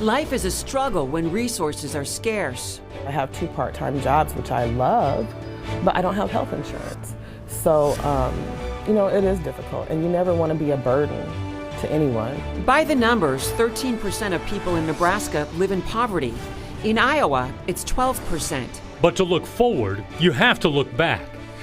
Life is a struggle when resources are scarce. I have 2 part-time jobs, which I love, but I don't have health insurance. So, it is difficult, and you never want to be a burden to anyone. By the numbers, 13% of people in Nebraska live in poverty. In Iowa, it's 12%. But to look forward, you have to look back.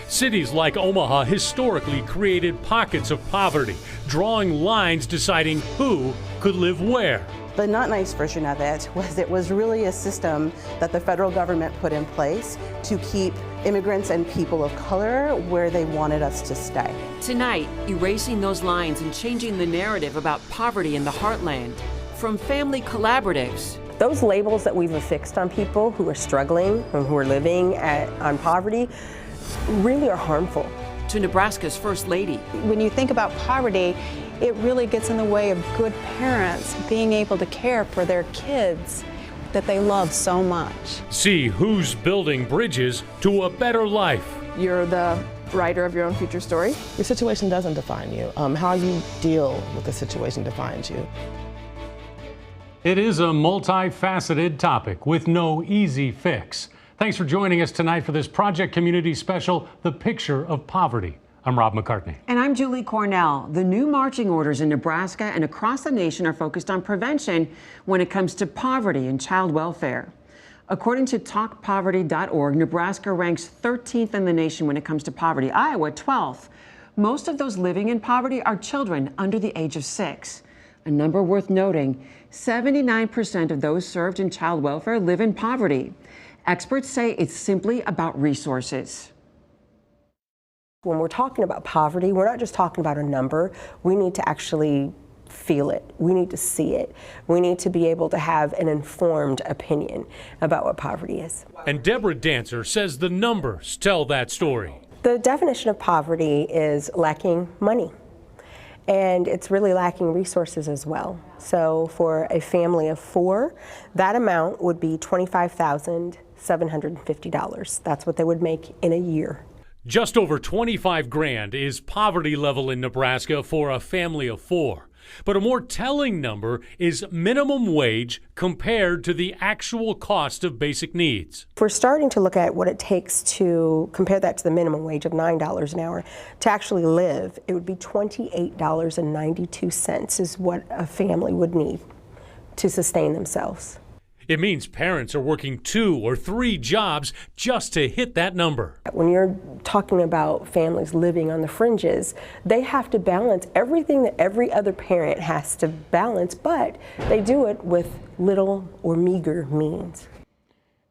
Cities like Omaha historically created pockets of poverty, drawing lines deciding who could live where. The not nice version of it was really a system that the federal government put in place to keep immigrants and people of color where they wanted us to stay. Tonight, erasing those lines and changing the narrative about poverty in the heartland. From family collaboratives. Those labels that we've affixed on people who are struggling and who are living on poverty really are harmful. To Nebraska's First Lady. When you think about poverty, it really gets in the way of good parents being able to care for their kids that they love so much. See who's building bridges to a better life. You're the writer of your own future story. Your situation doesn't define you. How you deal with the situation defines you. It is a multifaceted topic with no easy fix. Thanks for joining us tonight for this Project Community Special, The Picture of Poverty. I'm Rob McCartney. And I'm Julie Cornell. The new marching orders in Nebraska and across the nation are focused on prevention when it comes to poverty and child welfare. According to TalkPoverty.org, Nebraska ranks 13th in the nation when it comes to poverty, Iowa 12th. Most of those living in poverty are children under the age of 6. A number worth noting, 79% of those served in child welfare live in poverty. Experts say it's simply about resources. When we're talking about poverty, we're not just talking about a number. We need to actually feel it. We need to see it. We need to be able to have an informed opinion about what poverty is. And Deborah Dancer says the numbers tell that story. The definition of poverty is lacking money. And it's really lacking resources as well. So for a family of 4, that amount would be $25,750. That's what they would make in a year. Just over 25 grand is poverty level in Nebraska for a family of 4. But a more telling number is minimum wage compared to the actual cost of basic needs. If we're starting to look at what it takes to compare that to the minimum wage of $9 an hour, to actually live, it would be $28.92 is what a family would need to sustain themselves. It means parents are working 2 or 3 jobs just to hit that number. When you're talking about families living on the fringes, they have to balance everything that every other parent has to balance, but they do it with little or meager means.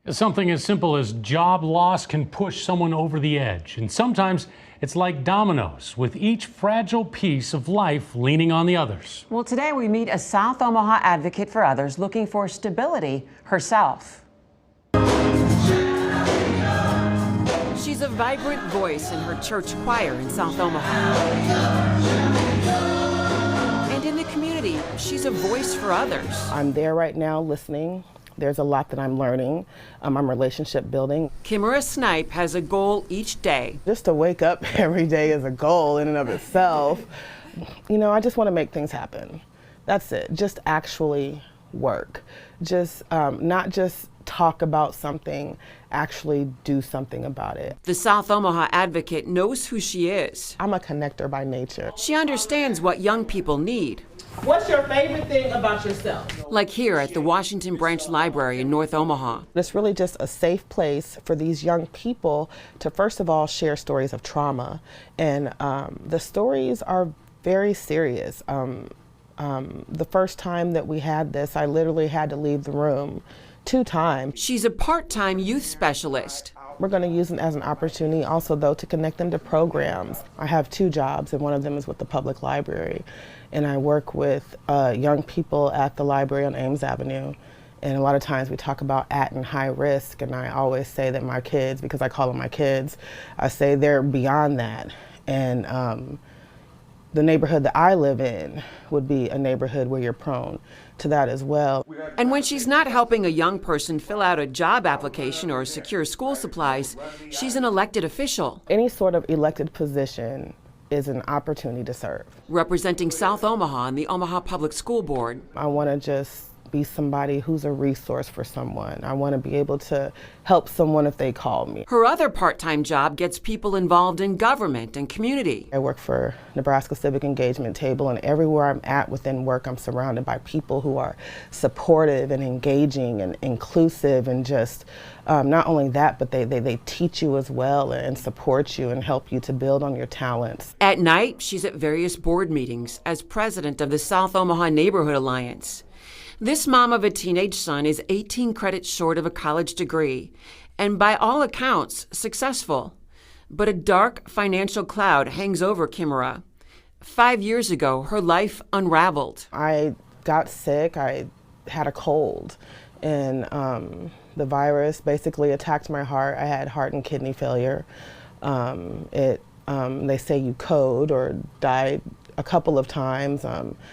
Something as simple as job loss can push someone over the edge, and sometimes it's like dominoes, with each fragile piece of life leaning on the others. Well, today we meet a South Omaha advocate for others looking for stability herself. She's a vibrant voice in her church choir in South Omaha. And in the community, she's a voice for others. I'm there right now listening. There's a lot that I'm learning. I'm relationship building. Kimura Snipe has a goal each day. Just to wake up every day is a goal in and of itself. I just want to make things happen. That's it. Just actually work. Just not just talk about something, actually do something about it. The South Omaha advocate knows who she is. I'm a connector by nature. She understands what young people need. What's your favorite thing about yourself? Like here at the Washington Branch Library in North Omaha. It's really just a safe place for these young people to, first of all, share stories of trauma. And the stories are very serious. The first time that we had this, I literally had to leave the room 2 times. She's a part-time youth specialist. We're going to use it as an opportunity also, though, to connect them to programs. I have 2 jobs, and one of them is with the public library. And I work with young people at the library on Ames Avenue. And a lot of times we talk about at and high risk, and I always say that my kids, because I call them my kids, I say they're beyond that. And the neighborhood that I live in would be a neighborhood where you're prone to that as well. And when she's not helping a young person fill out a job application or secure school supplies, she's an elected official. Any sort of elected position is an opportunity to serve. Representing South Omaha and the Omaha Public School Board. I want to just be somebody who's a resource for someone. I want to be able to help someone if they call me. Her other part-time job gets people involved in government and community. I work for Nebraska Civic Engagement Table, and everywhere I'm at within work, I'm surrounded by people who are supportive and engaging and inclusive, and just not only that, but they teach you as well and support you and help you to build on your talents. At night, she's at various board meetings as president of the South Omaha Neighborhood Alliance. This mom of a teenage son is 18 credits short of a college degree, and by all accounts, successful. But a dark financial cloud hangs over Kimera. 5 years ago, her life unraveled. I got sick, I had a cold, and the virus basically attacked my heart. I had heart and kidney failure. They say you code or die a couple of times.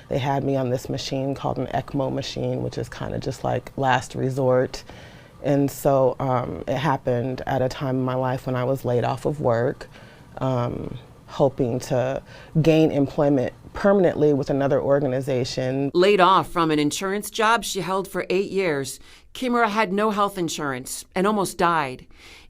They had me on this machine called an ECMO machine, which is kind of just like last resort. And so it happened at a time in my life when I was laid off of work, hoping to gain employment permanently with another organization. Laid off from an insurance job she held for 8 years, Kimera had no health insurance and almost died.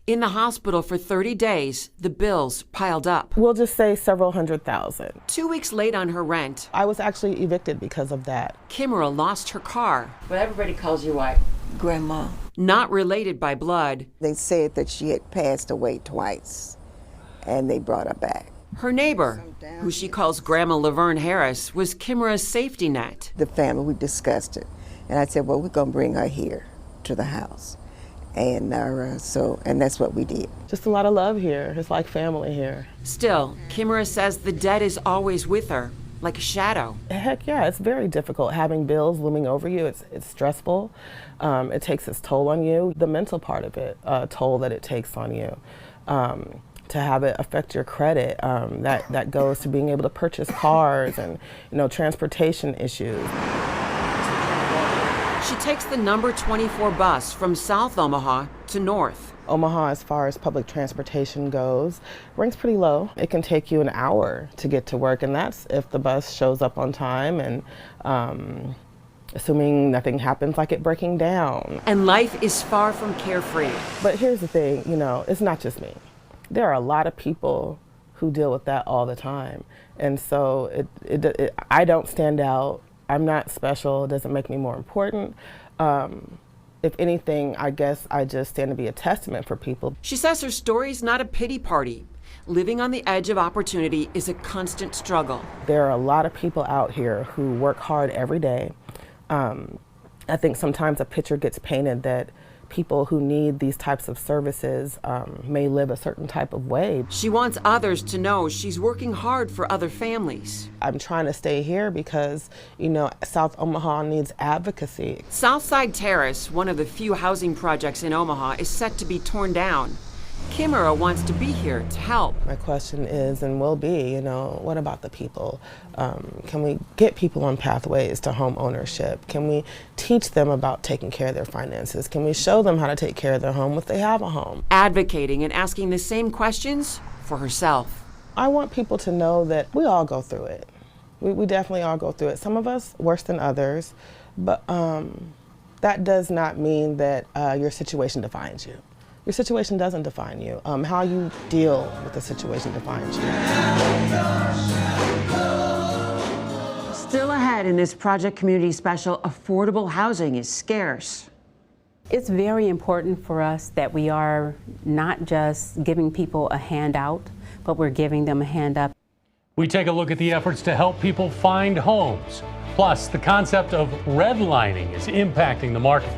In the hospital for 30 days, the bills piled up. We'll just say several $100,000. 2 weeks late on her rent, I was actually evicted because of that. Kimera lost her car. But everybody calls you what? Grandma. Not related by blood. They said that she had passed away twice, and they brought her back. Her neighbor, who she calls Grandma Laverne Harris, was Kimera's safety net. The family, we discussed it, and I said, well, we're going to bring her here to the house. And and that's what we did. Just a lot of love here. It's like family here. Still, Kimera says the debt is always with her, like a shadow. Heck yeah, it's very difficult having bills looming over you. It's stressful. It takes its toll on you. The mental part of it, toll that it takes on you. To have it affect your credit, that goes to being able to purchase cars and transportation issues. She takes the number 24 bus from South Omaha to North. Omaha, as far as public transportation goes, ranks pretty low. It can take you an hour to get to work, and that's if the bus shows up on time and assuming nothing happens like it breaking down. And life is far from carefree. But here's the thing, it's not just me. There are a lot of people who deal with that all the time. And so I don't stand out. I'm not special. It doesn't make me more important. If anything, I guess I just stand to be a testament for people. She says her story's not a pity party. Living on the edge of opportunity is a constant struggle. There are a lot of people out here who work hard every day. I think sometimes a picture gets painted that people who need these types of services may live a certain type of way. She wants others to know she's working hard for other families. I'm trying to stay here because, South Omaha needs advocacy. Southside Terrace, one of the few housing projects in Omaha, is set to be torn down. Kimera wants to be here to help. My question is and will be, what about the people? Can we get people on pathways to home ownership? Can we teach them about taking care of their finances? Can we show them how to take care of their home if they have a home? Advocating and asking the same questions for herself. I want people to know that we all go through it. We definitely all go through it. Some of us worse than others, but that does not mean that your situation defines you. Your situation doesn't define you. How you deal with the situation defines you. Still ahead in this Project Community Special, affordable housing is scarce. It's very important for us that we are not just giving people a handout, but we're giving them a hand up. We take a look at the efforts to help people find homes. Plus, the concept of redlining is impacting the market.